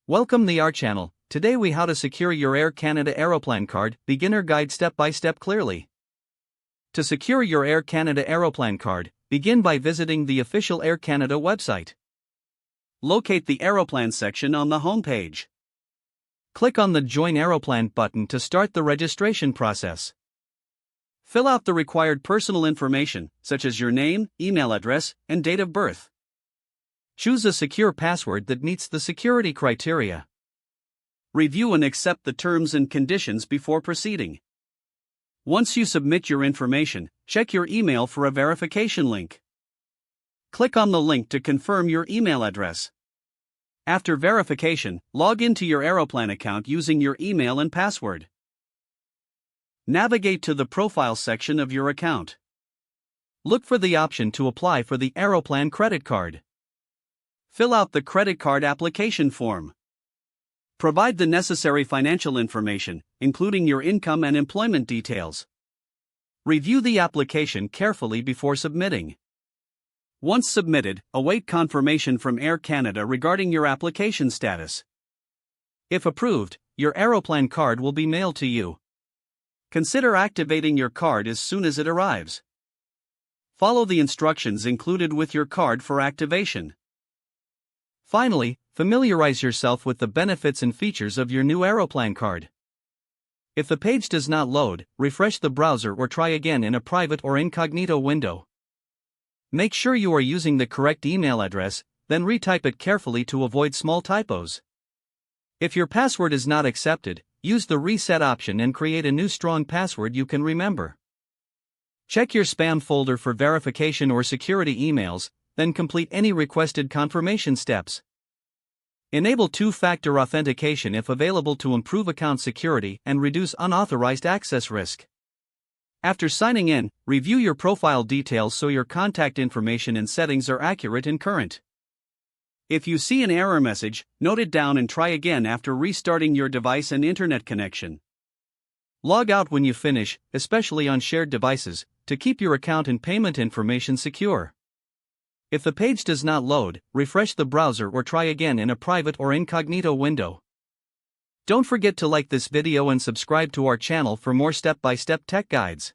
Welcome the our channel. Today we how to secure your Air Canada Aeroplan Card, beginner guide step by step clearly. To secure your Air Canada Aeroplan Card, begin by visiting the official Air Canada website. Locate the Aeroplan section on the home page. Click on the Join Aeroplan button to start the registration process. Fill out the required personal information, such as your name, email address, and date of birth. Choose a secure password that meets the security criteria. Review and accept the terms and conditions before proceeding. Once you submit your information, check your email for a verification link. Click on the link to confirm your email address. After verification, log into your Aeroplan account using your email and password. Navigate to the Profile section of your account. Look for the option to apply for the Aeroplan credit card. Fill out the credit card application form. Provide the necessary financial information, including your income and employment details. Review the application carefully before submitting. Once submitted, await confirmation from Air Canada regarding your application status. If approved, your Aeroplan card will be mailed to you. Consider activating your card as soon as it arrives. Follow the instructions included with your card for activation. Finally, familiarize yourself with the benefits and features of your new Aeroplan card. If the page does not load, refresh the browser or try again in a private or incognito window. Make sure you are using the correct email address, then retype it carefully to avoid small typos. If your password is not accepted, use the reset option and create a new strong password you can remember. Check your spam folder for verification or security emails, then complete any requested confirmation steps. Enable two-factor authentication if available to improve account security and reduce unauthorized access risk. After signing in, review your profile details so your contact information and settings are accurate and current. If you see an error message, note it down and try again after restarting your device and internet connection. Log out when you finish, especially on shared devices, to keep your account and payment information secure. If the page does not load, refresh the browser or try again in a private or incognito window. Don't forget to like this video and subscribe to our channel for more step-by-step tech guides.